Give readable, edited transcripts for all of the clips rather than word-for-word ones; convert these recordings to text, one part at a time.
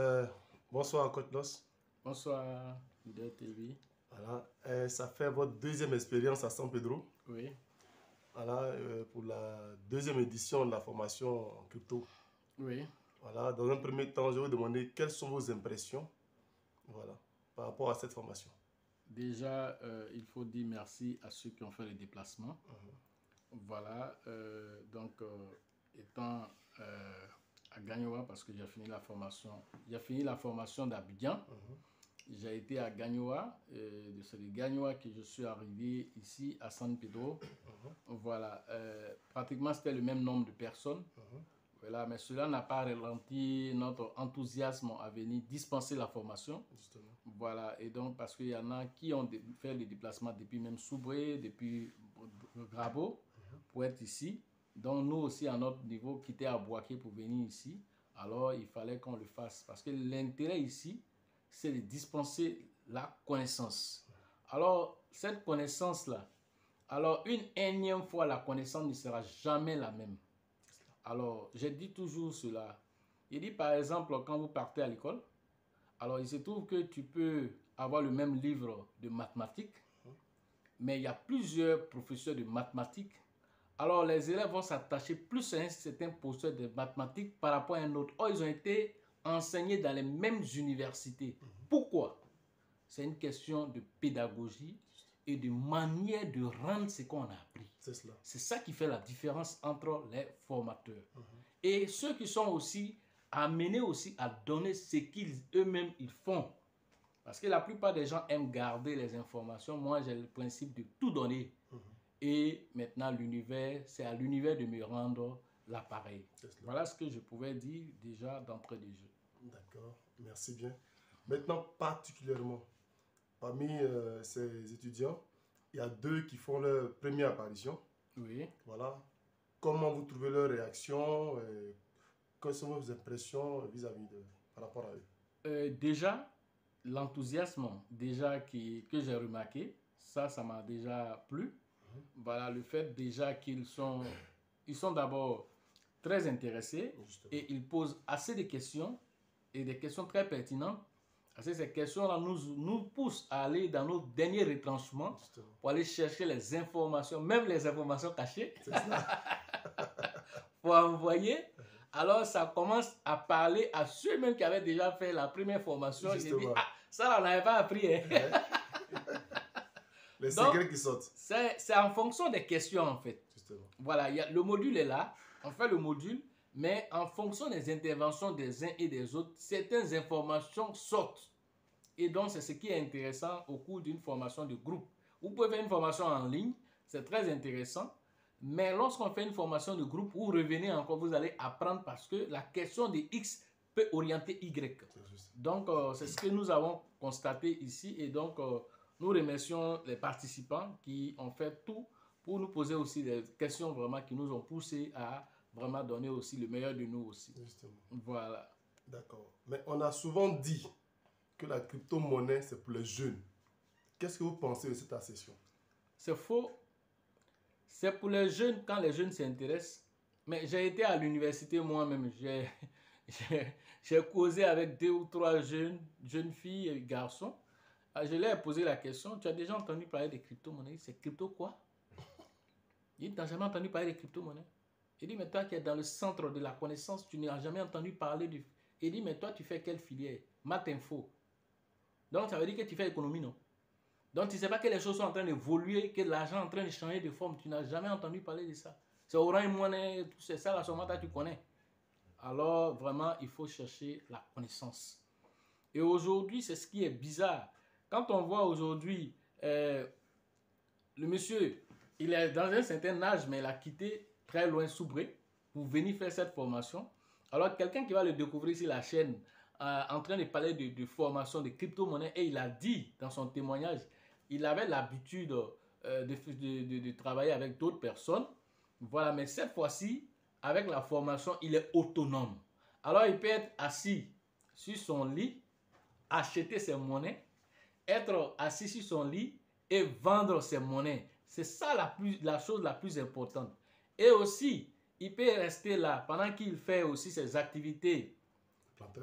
Euh, Bonsoir, Coach Loss. Bonsoir, Leader TV. Voilà. Ça fait votre deuxième expérience à San Pedro. Oui. Voilà, pour la deuxième édition de la formation en crypto. Oui. Voilà. Dans un premier temps, je vais vous demander quelles sont vos impressions, voilà, par rapport à cette formation. Déjà, il faut dire merci à ceux qui ont fait le déplacement. Voilà. Étant à Gagnoa, parce que j'ai fini la formation d'Abidjan. J'ai été à Gagnoa, c'est de Gagnoa que je suis arrivé ici à San Pedro. Voilà, pratiquement c'était le même nombre de personnes. Voilà, mais cela n'a pas ralenti notre enthousiasme à venir dispenser la formation. Justement. Voilà, et donc parce qu'il y en a qui ont fait le déplacement depuis même Soubré, depuis Grabo, pour être ici. Donc nous aussi à notre niveau, quitter à Boaké pour venir ici. Alors il fallait qu'on le fasse parce que l'intérêt ici, c'est de dispenser la connaissance. Alors cette connaissance-là, alors une énième fois, la connaissance ne sera jamais la même. Alors, je dis toujours cela. Il dit par exemple, quand vous partez à l'école, alors il se trouve que tu peux avoir le même livre de mathématiques, mais il y a plusieurs professeurs de mathématiques. Alors, les élèves vont s'attacher plus à un certain professeur de mathématiques par rapport à un autre. Or, ils ont été enseignés dans les mêmes universités. Pourquoi? C'est une question de pédagogie et de manière de rendre ce qu'on a appris. C'est ça qui fait la différence entre les formateurs. Et ceux qui sont aussi amenés aussi à donner ce qu'ils eux-mêmes ils font. Parce que la plupart des gens aiment garder les informations. Moi, j'ai le principe de tout donner. Et maintenant, l'univers, c'est à l'univers de me rendre l'appareil. Voilà ce que je pouvais dire déjà d'entrée de jeu. D'accord, merci bien. Maintenant, particulièrement, parmi ces étudiants, il y a deux qui font leur première apparition. Oui. Voilà. Comment vous trouvez leur réaction? Quelles sont vos impressions vis-à-vis par rapport à eux? Déjà, l'enthousiasme que j'ai remarqué, ça m'a déjà plu. Voilà, le fait déjà ils sont d'abord très intéressés. Justement. Et ils posent assez de questions et des questions très pertinentes. Parce que ces questions-là nous poussent à aller dans nos derniers retranchements. Justement. Pour aller chercher les informations, même les informations cachées. C'est ça. Pour envoyer. Alors, ça commence à parler à ceux-mêmes qui avaient déjà fait la première formation. Ils disent, ah, ça, on n'avait pas appris. Hein. Les secrets qui sortent. C'est en fonction des questions, en fait. Justement. Voilà, le module est là. On fait le module, mais en fonction des interventions des uns et des autres, certaines informations sortent. Et donc, c'est ce qui est intéressant au cours d'une formation de groupe. Vous pouvez faire une formation en ligne, c'est très intéressant. Mais lorsqu'on fait une formation de groupe, vous revenez encore, vous allez apprendre parce que la question de X peut orienter Y. Donc, c'est ce que nous avons constaté ici. Et donc, nous remercions les participants qui ont fait tout pour nous poser aussi des questions vraiment qui nous ont poussé à vraiment donner aussi le meilleur de nous aussi. Justement. Voilà. D'accord. Mais on a souvent dit que la crypto-monnaie, c'est pour les jeunes. Qu'est-ce que vous pensez de cette assertion? C'est faux. C'est pour les jeunes quand les jeunes s'intéressent. Mais j'ai été à l'université moi-même. J'ai causé avec 2 ou 3 jeunes filles et garçons. Je leur ai posé la question, tu as déjà entendu parler des crypto-monnaies? C'est crypto quoi? Il dit, tu n'as jamais entendu parler des crypto-monnaies? Il dit, mais toi qui es dans le centre de la connaissance, tu n'as jamais entendu parler du... Il dit, mais toi tu fais quelle filière? Maths info. Donc ça veut dire que tu fais économie, non? Donc tu ne sais pas que les choses sont en train d'évoluer, que l'argent est en train de changer de forme. Tu n'as jamais entendu parler de ça. C'est Orange Money, c'est ça, la Somata, tu connais. Alors vraiment, il faut chercher la connaissance. Et aujourd'hui, c'est ce qui est bizarre. Quand on voit aujourd'hui, le monsieur, il est dans un certain âge, mais il a quitté très loin Soubré pour venir faire cette formation. Alors, quelqu'un qui va le découvrir sur la chaîne, en train de parler de formation de crypto-monnaie, et il a dit dans son témoignage, il avait l'habitude de travailler avec d'autres personnes. Voilà, mais cette fois-ci, avec la formation, il est autonome. Alors, il peut être assis sur son lit, acheter ses monnaies, être assis sur son lit et vendre ses monnaies. C'est ça la chose la plus importante. Et aussi, il peut rester là pendant qu'il fait aussi ses activités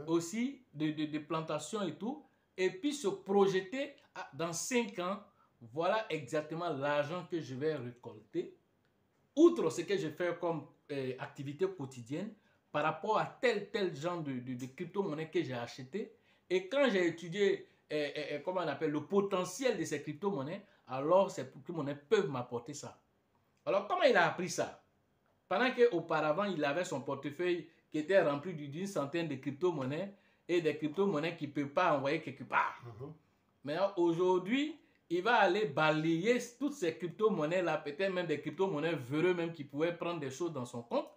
aussi de plantation et tout, et puis se projeter dans 5 ans, voilà exactement l'argent que je vais récolter, outre ce que je fais comme activité quotidienne, par rapport à tel genre de crypto-monnaie que j'ai acheté. Et quand j'ai étudié comment on appelle, le potentiel de ces crypto-monnaies, alors ces crypto-monnaies peuvent m'apporter ça. Alors comment il a appris ça? Pendant qu'auparavant, il avait son portefeuille qui était rempli d'une centaine de crypto-monnaies et des crypto-monnaies qu'il ne peut pas envoyer quelque part. Mais aujourd'hui, il va aller balayer toutes ces crypto-monnaies-là, peut-être même des crypto-monnaies véreux même qui pouvaient prendre des choses dans son compte.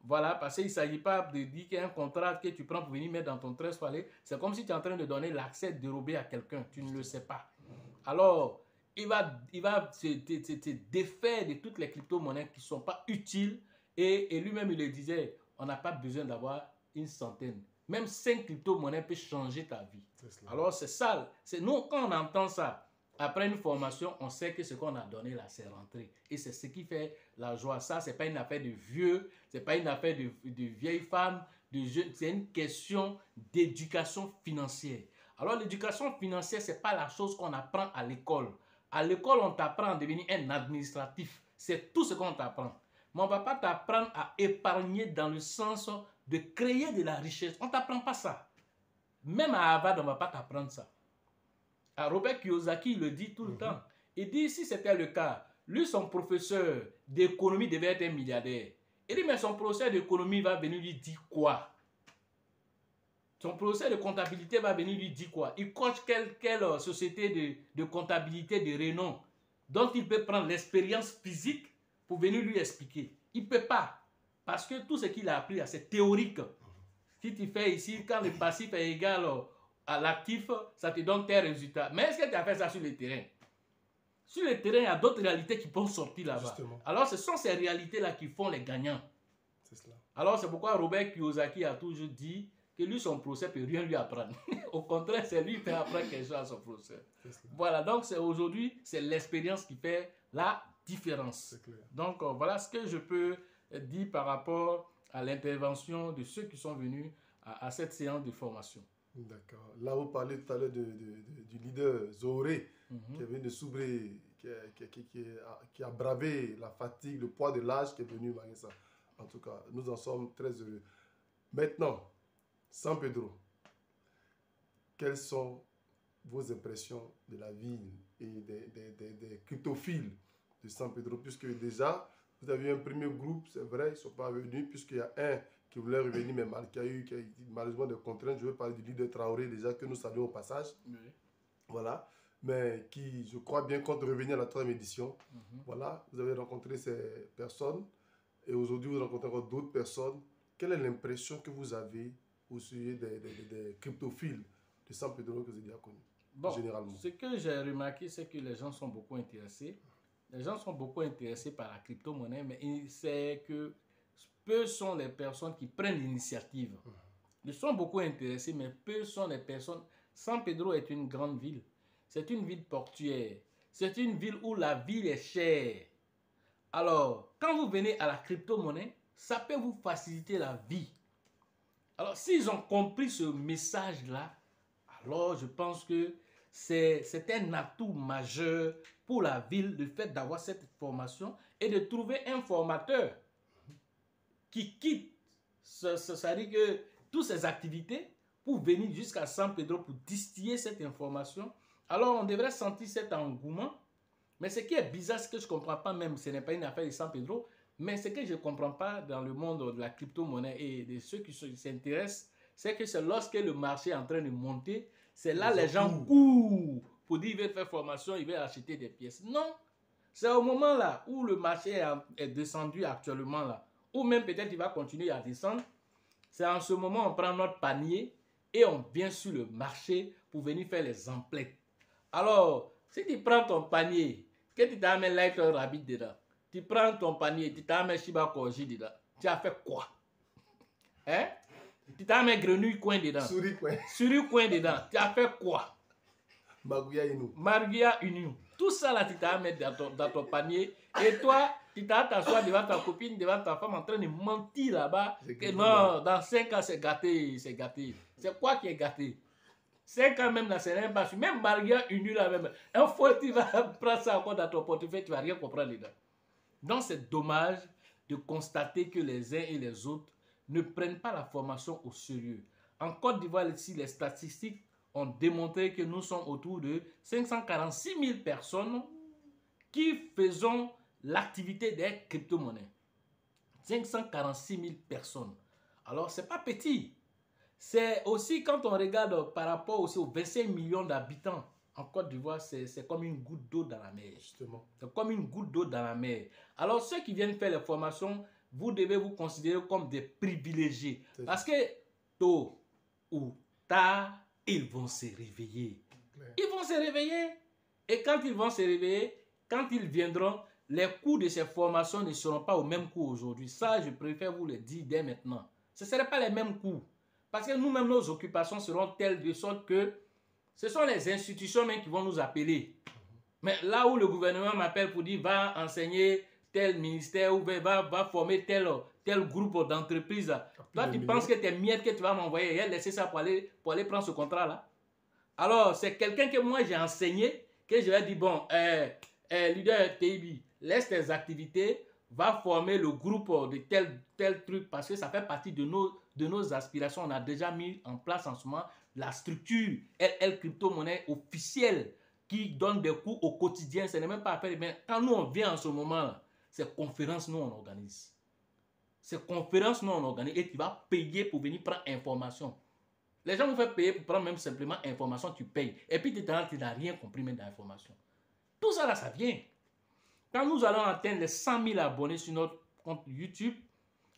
Voilà, parce qu'il ne s'agit pas de dire qu'il y a un contrat que tu prends pour venir mettre dans ton trésor falé. C'est comme si tu es en train de donner l'accès dérobé à quelqu'un. Tu ne le sais pas. Alors, il va se défaire de toutes les crypto-monnaies qui ne sont pas utiles. Et lui-même, il le disait, on n'a pas besoin d'avoir une centaine. Même 5 crypto-monnaies peuvent changer ta vie. Alors, c'est ça. Nous, quand on entend ça, après une formation, on sait que ce qu'on a donné là, c'est rentré. Et c'est ce qui fait la joie. Ça, ce n'est pas une affaire de vieux, ce n'est pas une affaire de vieilles femmes, de jeunes. C'est une question d'éducation financière. Alors, l'éducation financière, ce n'est pas la chose qu'on apprend à l'école. À l'école, on t'apprend à devenir un administratif. C'est tout ce qu'on t'apprend. Mais on ne va pas t'apprendre à épargner dans le sens de créer de la richesse. On ne t'apprend pas ça. Même à Harvard, on ne va pas t'apprendre ça. Robert Kiyosaki le dit tout le temps. Il dit, si c'était le cas, lui, son professeur d'économie devait être un milliardaire. Il dit, mais son professeur d'économie va venir lui dire quoi? Son professeur de comptabilité va venir lui dire quoi? Il coach quelle société de comptabilité de renom dont il peut prendre l'expérience physique pour venir lui expliquer. Il ne peut pas. Parce que tout ce qu'il a appris, c'est théorique. Si tu fais ici, quand le passif est égal à l'actif, ça te donne tes résultats. Mais est-ce que tu as fait ça sur le terrain? Sur le terrain, il y a d'autres réalités qui peuvent sortir là-bas. Alors, ce sont ces réalités-là qui font les gagnants. C'est cela. Alors, c'est pourquoi Robert Kiyosaki a toujours dit que lui, son procès ne peut rien lui apprendre. Au contraire, c'est lui qui peut apprendre quelque chose à son procès. Voilà, donc aujourd'hui, c'est l'expérience qui fait la différence. Donc, voilà ce que je peux dire par rapport à l'intervention de ceux qui sont venus à cette séance de formation. D'accord. Là, vous parlez tout à l'heure du leader Zohré, qui est venu de Soubré, qui a bravé la fatigue, le poids de l'âge, qui est venu malgré ça. En tout cas, nous en sommes très heureux. Maintenant, San Pedro, quelles sont vos impressions de la ville et des cryptophiles de San Pedro? Puisque déjà, vous avez un premier groupe, c'est vrai, ils ne sont pas venus, puisqu'il y a un qui voulait revenir, mais qui a eu malheureusement des contraintes. Je veux parler du leader Traoré, déjà, que nous saluons au passage. Voilà. Mais qui, je crois bien, compte revenir à la 3e édition. Voilà. Vous avez rencontré ces personnes et aujourd'hui, vous rencontrez encore d'autres personnes. Quelle est l'impression que vous avez au sujet des cryptophiles de San Pedro que vous avez déjà connus, généralement? Ce que j'ai remarqué, c'est que les gens sont beaucoup intéressés. Les gens sont beaucoup intéressés par la crypto-monnaie, mais c'est que peu sont les personnes qui prennent l'initiative. Ils sont beaucoup intéressés, mais peu sont les personnes. San Pedro est une grande ville. C'est une ville portuaire. C'est une ville où la ville est chère. Alors, quand vous venez à la crypto-monnaie, ça peut vous faciliter la vie. Alors, s'ils ont compris ce message-là, alors je pense que c'est un atout majeur pour la ville, le fait d'avoir cette formation et de trouver un formateur qui quitte, c'est-à-dire que toutes ces activités pour venir jusqu'à San Pedro pour distiller cette information. Alors, on devrait sentir cet engouement. Mais ce qui est bizarre, ce que je ne comprends pas même, ce n'est pas une affaire de San Pedro, mais ce que je ne comprends pas dans le monde de la crypto-monnaie et de ceux qui s'intéressent, c'est que c'est lorsque le marché est en train de monter, c'est là les gens courent pour dire qu'ils veulent faire formation, ils veulent acheter des pièces. Non, c'est au moment là où le marché est descendu actuellement là, ou même peut-être il va continuer à descendre. C'est en ce moment on prend notre panier et on vient sur le marché pour venir faire les emplettes. Alors, si tu prends ton panier, que tu t'amènes Light Rabbit dedans, tu prends ton panier, tu t'amènes Shiba Koji dedans, tu as fait quoi? Hein? Tu t'amènes Grenouille Coin dedans, Souris Coin. Souris Coin dedans, tu as fait quoi? Maguia Inu. Marguia Union. Tout ça là, tu t'as à mettre dans ton panier. Et toi, tu t'as à t'asseoir devant ta copine, devant ta femme en train de mentir là-bas. Que non, dans 5 ans, c'est gâté, c'est gâté. C'est quoi qui est gâté? 5 ans même là, c'est même pas sûr. Même Marguia Union là même. Un fois, tu vas prendre ça encore dans ton portefeuille, tu vas rien comprendre dedans. Donc, c'est dommage de constater que les uns et les autres ne prennent pas la formation au sérieux. En Côte d'Ivoire, ici, les statistiques ont démontré que nous sommes autour de 546 000 personnes qui faisons l'activité des crypto-monnaies. 546 000 personnes. Alors, ce n'est pas petit. C'est aussi, quand on regarde par rapport aussi aux 25 millions d'habitants en Côte d'Ivoire, c'est comme une goutte d'eau dans la mer. Justement. C'est comme une goutte d'eau dans la mer. Alors, ceux qui viennent faire les formations, vous devez vous considérer comme des privilégiés. Parce que tôt ou tard, ils vont se réveiller. Ils vont se réveiller. Et quand ils vont se réveiller, quand ils viendront, les coûts de ces formations ne seront pas au même coût aujourd'hui. Ça, je préfère vous le dire dès maintenant. Ce ne seraient pas les mêmes coûts. Parce que nous-mêmes, nos occupations seront telles de sorte que ce sont les institutions même qui vont nous appeler. Mais là où le gouvernement m'appelle pour dire va enseigner tel ministère ou va former tel groupe d'entreprises. Toi, tu penses que tes miettes que tu vas m'envoyer, elle laisser ça pour aller prendre ce contrat-là. Alors, c'est quelqu'un que moi j'ai enseigné, que je vais dire, bon, leader TIB, laisse tes activités, va former le groupe de tel truc, parce que ça fait partie de nos aspirations. On a déjà mis en place en ce moment la structure LL crypto-monnaie officielle qui donne des cours au quotidien. Ce n'est même pas à faire. Mais quand nous, on vient en ce moment-là, ces conférences, nous, on organise. Ces conférences, nous, on organise et tu vas payer pour venir prendre information. Les gens vous font payer pour prendre même simplement information, tu payes. Et puis, tu n'as rien compris même d'information. Tout ça, là, ça vient. Quand nous allons atteindre les 100 000 abonnés sur notre compte YouTube,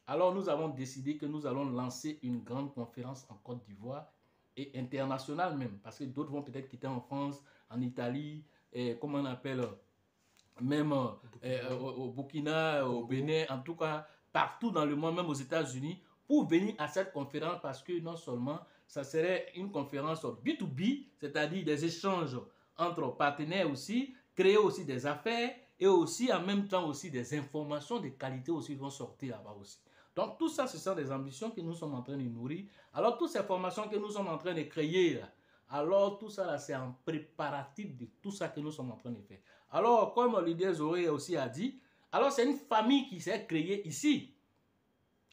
alors nous avons décidé que nous allons lancer une grande conférence en Côte d'Ivoire et internationale même. Parce que d'autres vont peut-être quitter en France, en Italie, comment on appelle, même au Burkina, au Bénin, en tout cas, partout dans le monde, même aux États-Unis, pour venir à cette conférence parce que non seulement ça serait une conférence B2B, c'est-à-dire des échanges entre partenaires aussi, créer aussi des affaires et aussi en même temps aussi des informations de qualité aussi vont sortir là-bas aussi. Donc tout ça, ce sont des ambitions que nous sommes en train de nourrir. Alors toutes ces formations que nous sommes en train de créer, là, alors tout ça là, c'est en préparatif de tout ça que nous sommes en train de faire. Alors comme l'idée Zoé aussi a dit, alors c'est une famille qui s'est créée ici.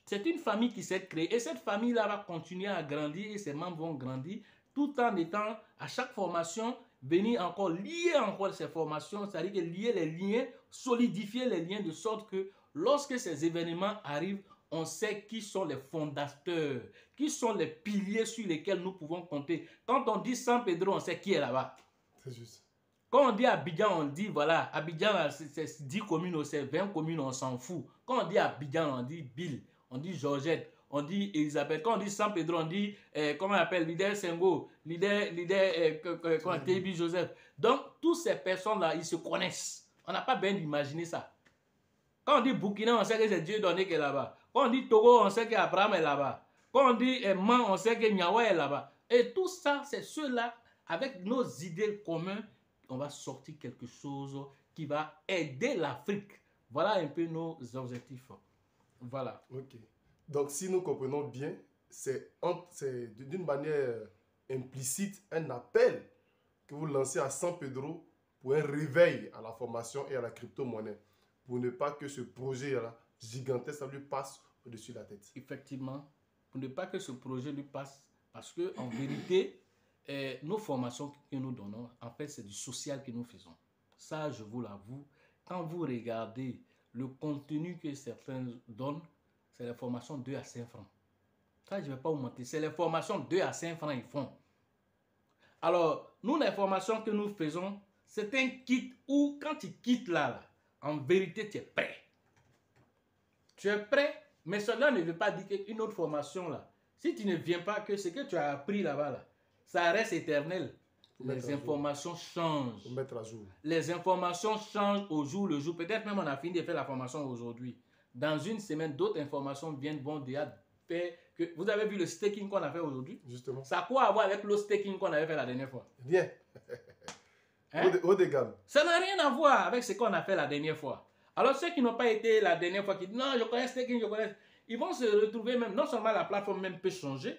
C'est une famille qui s'est créée et cette famille-là va continuer à grandir et ses membres vont grandir tout en étant à chaque formation venir encore lier encore ces formations, c'est-à-dire que lier les liens, solidifier les liens de sorte que lorsque ces événements arrivent, on sait qui sont les fondateurs, qui sont les piliers sur lesquels nous pouvons compter. Quand on dit San Pedro, on sait qui est là-bas. C'est juste. Quand on dit Abidjan, on dit voilà, Abidjan, c'est 10 communes, c'est 20 communes, on s'en fout. Quand on dit Abidjan, on dit Bill, on dit Georgette, on dit Elisabeth. Quand on dit San Pedro, on dit, comment on appelle, leader Sengo, leader TB Joseph. Donc, toutes ces personnes-là, ils se connaissent. On n'a pas besoin d'imaginer ça. Quand on dit Burkina, on sait que c'est Dieu donné qui est là-bas. Quand on dit Togo, on sait qu'Abraham est là-bas. Quand on dit Man, on sait que Niawa est là-bas. Et tout ça, c'est ceux-là, avec nos idées communes, on va sortir quelque chose qui va aider l'Afrique. Voilà un peu nos objectifs. Voilà. Ok. Donc, si nous comprenons bien, c'est d'une manière implicite un appel que vous lancez à San Pedro pour un réveil à la formation et à la crypto-monnaie, pour ne pas que ce projet-là gigantesque, ça lui passe au-dessus de la tête. Effectivement, pour ne pas que ce projet lui passe, parce que en vérité, nos formations que nous donnons, en fait, c'est du social que nous faisons. Ça, je vous l'avoue, quand vous regardez le contenu que certains donnent, c'est les formations 2 à 5 francs. Ça, je ne vais pas vous mentir. C'est les formations 2 à 5 francs ils font. Alors, nous, les formations que nous faisons, c'est un kit où, quand tu quittes là, en vérité, tu es prêt. Tu es prêt, mais cela ne veut pas dire qu'une autre formation, là, si tu ne viens pas, que ce que tu as appris là-bas, là, ça reste éternel. Les informations changent. Faut mettre à jour. Les informations changent au jour le jour. Peut-être même on a fini de faire la formation aujourd'hui. Dans une semaine, d'autres informations vont déjà faire que... Vous avez vu le staking qu'on a fait aujourd'hui? Justement. Ça a quoi à voir avec le staking qu'on avait fait la dernière fois? Bien. Hein? Haut de gamme. Ça n'a rien à voir avec ce qu'on a fait la dernière fois. Alors ceux qui n'ont pas été la dernière fois, qui disent non, je connais Staking, je connais, ils vont se retrouver même, non seulement la plateforme même peut changer,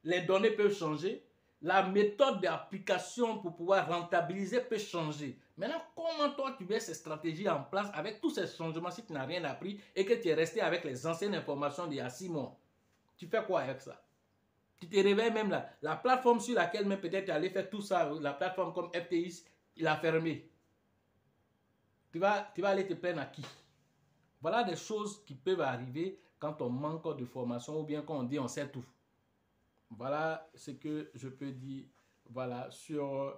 les données peuvent changer, la méthode d'application pour pouvoir rentabiliser peut changer. Maintenant, comment toi tu mets ces stratégies en place avec tous ces changements si tu n'as rien appris et que tu es resté avec les anciennes informations d'il y a 6 mois? Tu fais quoi avec ça? Tu te réveilles même là, la plateforme sur laquelle même peut-être tu allais faire tout ça, la plateforme comme FTX, il a fermé. Tu vas aller te plaindre à qui? Voilà des choses qui peuvent arriver quand on manque de formation ou bien quand on dit on sait tout. Voilà ce que je peux dire, voilà, sur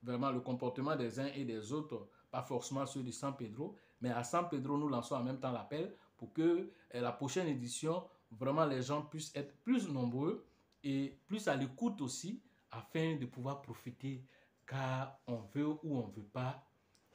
vraiment le comportement des uns et des autres, pas forcément ceux de San Pedro, mais à San Pedro, nous lançons en même temps l'appel pour que la prochaine édition, vraiment les gens puissent être plus nombreux et plus à l'écoute aussi, afin de pouvoir profiter, car on veut ou on ne veut pas,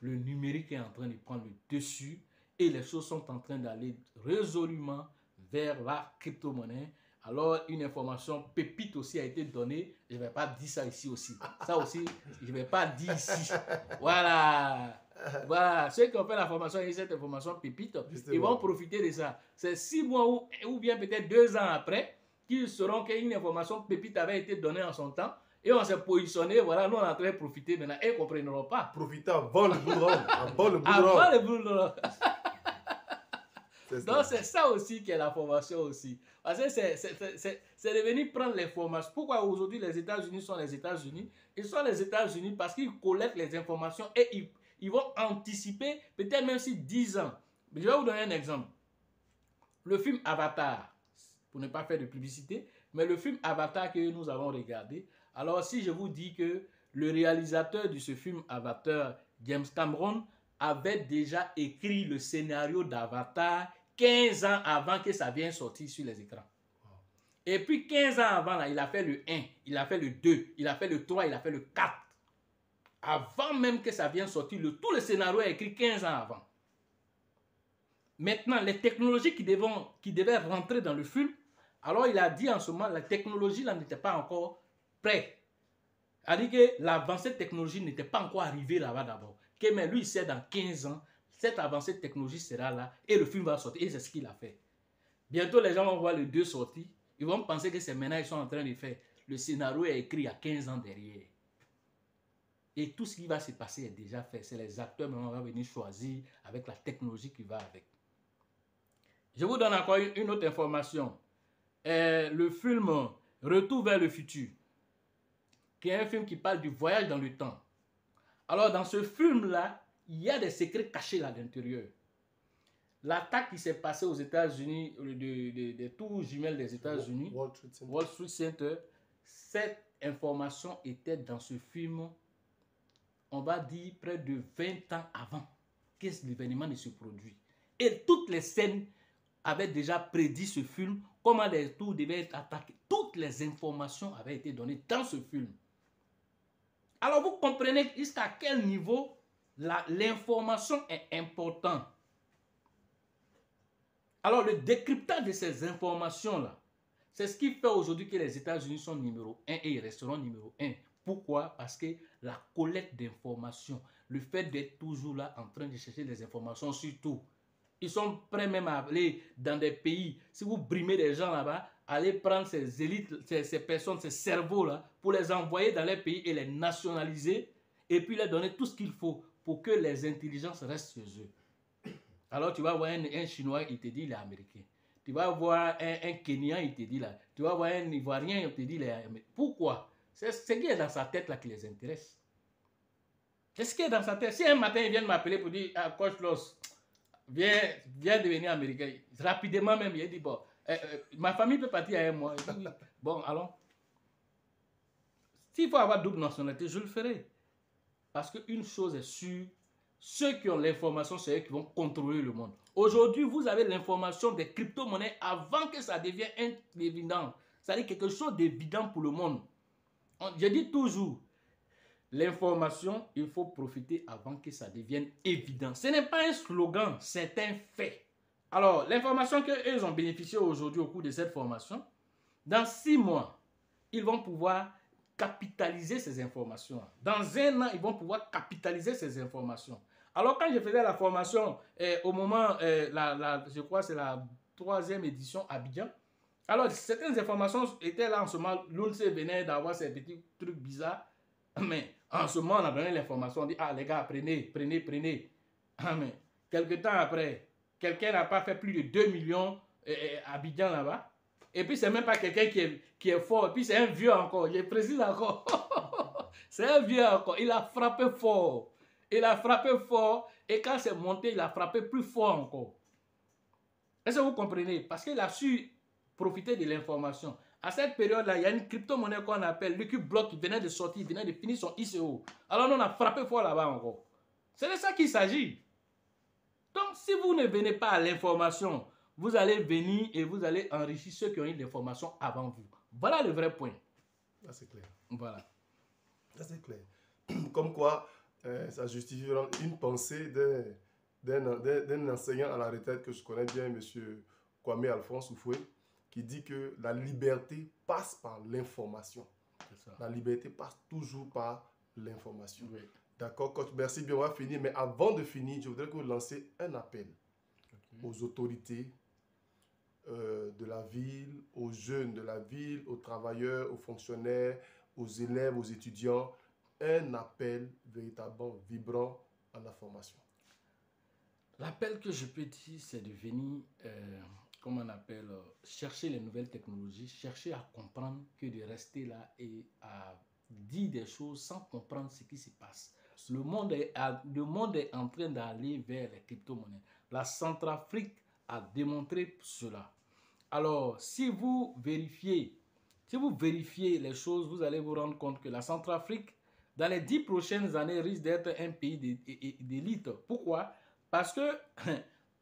le numérique est en train de prendre le dessus et les choses sont en train d'aller résolument vers la crypto-monnaie. Alors, une information pépite aussi a été donnée. Je ne vais pas dire ça ici aussi. Ça aussi, je ne vais pas dire ici. Voilà. Voilà. Ceux qui ont fait la formation et cette information pépite, ils vont profiter de ça. C'est 6 mois ou bien peut-être 2 ans après qu'ils sauront qu'une information pépite avait été donnée en son temps. Et on s'est positionné, voilà, nous on est en train de profiter maintenant. Et ils ne comprendront pas. Profiter avant le bout de rang. Avant le bout de Avant rang. le bout de rang. Donc c'est ça aussi qui est la formation aussi. Parce que c'est de venir prendre les formations. Pourquoi aujourd'hui les États-Unis sont les États-Unis? Ils sont les États-Unis parce qu'ils collectent les informations et ils vont anticiper, peut-être même si 10 ans. Je vais vous donner un exemple. Le film Avatar, pour ne pas faire de publicité, mais le film Avatar que nous avons regardé, alors si je vous dis que le réalisateur de ce film Avatar, James Cameron, avait déjà écrit le scénario d'Avatar 15 ans avant que ça vienne sortir sur les écrans. Et puis 15 ans avant, là, il a fait le 1, il a fait le 2, il a fait le 3, il a fait le 4. Avant même que ça vienne sortir, tout le scénario est écrit 15 ans avant. Maintenant, les technologies qui devaient rentrer dans le film, alors il a dit en ce moment, la technologie là n'était pas encore prête. Il a dit que l'avancée technologie n'était pas encore arrivée là-bas d'abord. Mais lui, il sait dans 15 ans, cette avancée technologie sera là et le film va sortir. Et c'est ce qu'il a fait. Bientôt, les gens vont voir les 2 sorties. Ils vont penser que c'est maintenant qu'ils sont en train de faire. Le scénario est écrit il y a 15 ans derrière. Et tout ce qui va se passer est déjà fait. C'est les acteurs qui vont venir choisir avec la technologie qui va avec. Je vous donne encore une autre information. Le film Retour vers le futur, qui est un film qui parle du voyage dans le temps. Alors, dans ce film-là, il y a des secrets cachés là l'intérieur. L'attaque qui s'est passée aux États-Unis, des tours jumelles des États-Unis, Wall Street Center, cette information était dans ce film, on va dire près de 20 ans avant que l'événement ne se produise. Et toutes les scènes avaient déjà prédit ce film, comment les tours devaient être attaqués. Toutes les informations avaient été données dans ce film. Alors vous comprenez jusqu'à quel niveau l'information est importante. Alors le décryptage de ces informations-là, c'est ce qui fait aujourd'hui que les États-Unis sont numéro 1 et ils resteront numéro 1. Pourquoi? Parce que la collecte d'informations, le fait d'être toujours là en train de chercher des informations sur tout. Ils sont prêts même à aller dans des pays. Si vous brimez des gens là-bas, allez prendre ces élites, ces personnes, ces cerveaux-là, pour les envoyer dans les pays et les nationaliser, et puis leur donner tout ce qu'il faut pour que les intelligences restent chez eux. Alors tu vas voir un Chinois, il te dit il est américain. Tu vas voir un Kenyan, il te dit là. Tu vas voir un Ivoirien, il te dit il est américain. Pourquoi? C'est ce qui est dans sa tête là qui les intéresse. C'est ce qui est dans sa tête. Si un matin, ils viennent m'appeler pour dire, ah, Coach Loss, viens devenir américain. Rapidement même, il dit, bon, ma famille peut partir à un mois. Il dit, bon, allons. S'il faut avoir double nationalité, je le ferai. Parce qu'une chose est sûre, ceux qui ont l'information, c'est eux qui vont contrôler le monde. Aujourd'hui, vous avez l'information des crypto-monnaies avant que ça devienne évident. C'est-à-dire quelque chose d'évident pour le monde. Je dis toujours, l'information, il faut profiter avant que ça devienne évident. Ce n'est pas un slogan, c'est un fait. Alors, l'information qu'eux ont bénéficié aujourd'hui au cours de cette formation, dans 6 mois, ils vont pouvoir capitaliser ces informations. Dans un an, ils vont pouvoir capitaliser ces informations. Alors, quand je faisais la formation, au moment, je crois que c'est la 3e édition à Abidjan, alors certaines informations étaient là en ce moment. L'UNCE venait d'avoir ces petits trucs bizarres. Mais en ce moment, on a donné l'information. On dit, ah les gars, prenez. Ah, mais quelque temps après, quelqu'un n'a pas fait plus de 2 millions à Abidjan là-bas. Et puis, c'est même pas quelqu'un qui est fort. Et puis, c'est un vieux encore. Je précise encore. C'est un vieux encore. Il a frappé fort. Et quand c'est monté, il a frappé plus fort encore. Est-ce que vous comprenez? Parce qu'il a su profiter de l'information. À cette période-là, il y a une crypto-monnaie qu'on appelle Liquid Block qui venait de sortir, il venait de finir son ICO. Alors, on a frappé fort là-bas encore. C'est de ça qu'il s'agit. Donc, si vous ne venez pas à l'information, vous allez venir et vous allez enrichir ceux qui ont eu l'information avant vous. Voilà le vrai point. Là, c'est clair. Voilà. Là, c'est clair. Comme quoi, ça justifie une pensée d'un enseignant à la retraite que je connais bien, M. Kwame Alphonse Oufoué, qui dit que la liberté passe par l'information. La liberté passe toujours par l'information. Oui. D'accord, coach, merci bien, on va finir. Mais avant de finir, je voudrais que vous lanciez un appel aux autorités de la ville, aux jeunes de la ville, aux travailleurs, aux fonctionnaires, aux élèves, aux étudiants. Un appel véritablement vibrant à la formation. L'appel que je peux dire, c'est de venir, comment on appelle, chercher les nouvelles technologies, chercher à comprendre que de rester là et à dire des choses sans comprendre ce qui se passe. Le monde est en train d'aller vers les crypto-monnaies. La Centrafrique a démontré cela. Alors, si vous vérifiez les choses, vous allez vous rendre compte que la Centrafrique, dans les 10 prochaines années, risque d'être un pays d'élite. Pourquoi? Parce que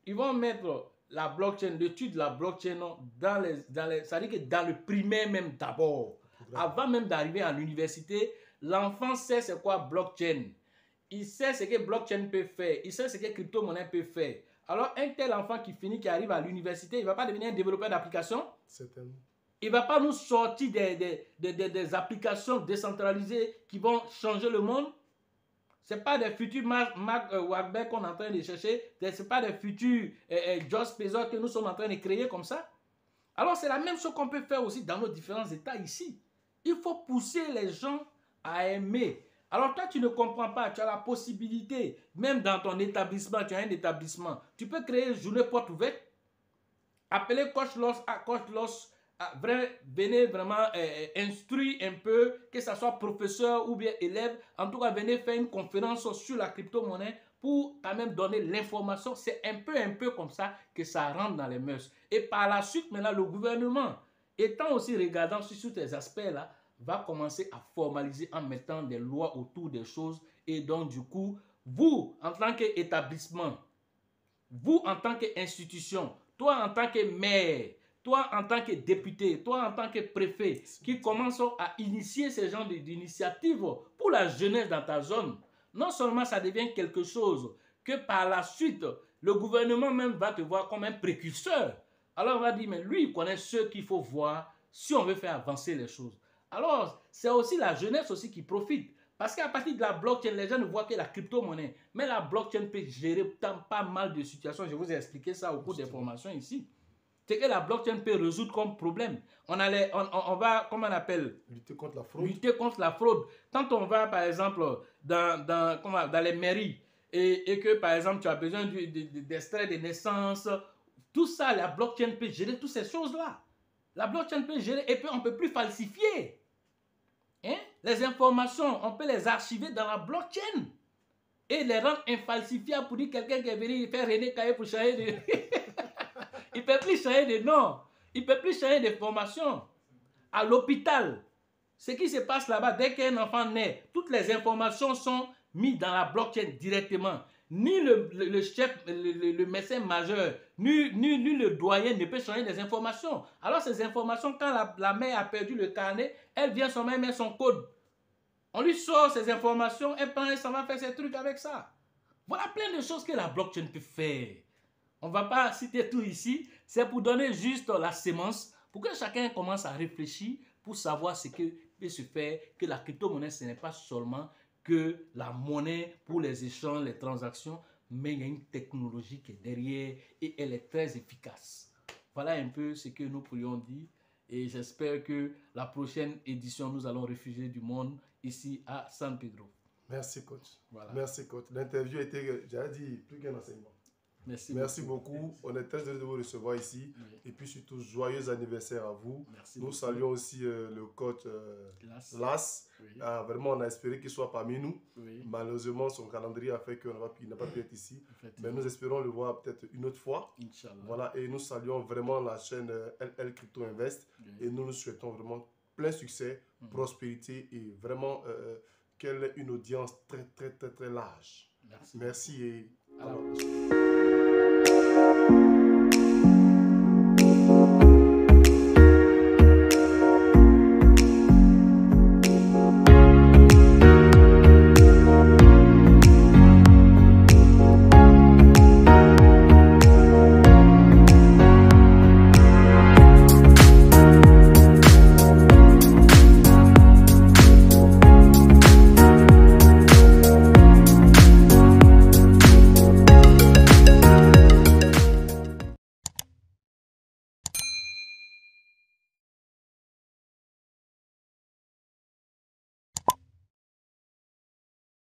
ils vont mettre la blockchain, l'étude de la blockchain c'est-à-dire que dans le primaire même d'abord. Avant même d'arriver à l'université, l'enfant sait c'est quoi blockchain. Il sait ce que blockchain peut faire. Il sait ce que crypto-monnaie peut faire. Alors, un tel enfant qui arrive à l'université, il ne va pas devenir un développeur d'application. Certainement. Il ne va pas nous sortir des applications décentralisées qui vont changer le monde. Ce n'est pas des futurs Mark Wahlberg qu'on est en train de chercher. Ce n'est pas des futurs Josh Bezos que nous sommes en train de créer comme ça. Alors, c'est la même chose qu'on peut faire aussi dans nos différents États ici. Il faut pousser les gens à aimer. Alors, toi, tu ne comprends pas. Tu as la possibilité, même dans ton établissement, tu as un établissement. Tu peux créer une journée porte ouverte. Appelez Coach Loss. Venez vraiment instruire un peu, que ce soit professeur ou bien élève. En tout cas, venez faire une conférence sur la crypto-monnaie pour quand même donner l'information. C'est un peu comme ça que ça rentre dans les mœurs. Et par la suite, maintenant, le gouvernement, étant aussi regardant sur ces aspects-là, va commencer à formaliser en mettant des lois autour des choses. Et donc, du coup, vous, en tant qu'établissement, vous, en tant qu'institution, toi, en tant que maire, toi, en tant que député, toi, en tant que préfet, qui commence à initier ces genres d'initiatives pour la jeunesse dans ta zone, non seulement ça devient quelque chose que par la suite, le gouvernement même va te voir comme un précurseur. Alors, on va dire, mais lui, il connaît ceux qu'il faut voir si on veut faire avancer les choses. Alors, c'est aussi la jeunesse aussi qui profite. Parce qu'à partir de la blockchain, les gens ne voient que la crypto-monnaie. Mais la blockchain peut gérer pas mal de situations. Je vous ai expliqué ça au cours des formations ici. C'est que la blockchain peut résoudre comme problème. On va, comment on appelle? Lutter contre la fraude. Lutter contre la fraude. Quand on va, par exemple, dans les mairies et que, par exemple, tu as besoin d'extrait de naissance, tout ça, la blockchain peut gérer toutes ces choses-là. La blockchain peut gérer et puis on ne peut plus falsifier. Hein? Les informations, on peut les archiver dans la blockchain et les rendre infalsifiables pour dire quelqu'un qui est venu faire René Caillé pour changer de... Il ne peut plus changer de nom. Il ne peut plus changer de formation. À l'hôpital, ce qui se passe là-bas, dès qu'un enfant naît, toutes les informations sont mises dans la blockchain directement. Ni le chef, le médecin majeur, ni le doyen ne peut changer des informations. Alors ces informations, quand la mère a perdu le carnet, elle vient seulement mettre son code. On lui sort ces informations, elle prend et ça va faire ses trucs avec ça. Voilà plein de choses que la blockchain peut faire. On ne va pas citer tout ici, c'est pour donner juste la sémence, pour que chacun commence à réfléchir, pour savoir ce que et se faire que la crypto-monnaie, ce n'est pas seulement que la monnaie pour les échanges, les transactions, mais il y a une technologie qui est derrière et elle est très efficace. Voilà un peu ce que nous pourrions dire et j'espère que la prochaine édition, nous allons refuser du monde ici à San Pedro. Merci, coach. Voilà. Merci, coach. L'interview était, j'allais dire, plus qu'un enseignement. Merci beaucoup. On est très heureux de vous recevoir ici. Oui. Et puis surtout, joyeux anniversaire à vous. Merci nous beaucoup. saluons aussi le coach Las. Oui. Vraiment, on a espéré qu'il soit parmi nous. Oui. Malheureusement, son calendrier a fait qu'il n'a pas pu être ici. Mais nous espérons le voir peut-être une autre fois. Inch'Allah. Voilà, et nous saluons vraiment la chaîne LL Crypto Invest. Oui. Et nous souhaitons vraiment plein succès, prospérité et vraiment qu'elle ait une audience très, très, très, très large. Merci. Merci et à la prochaine.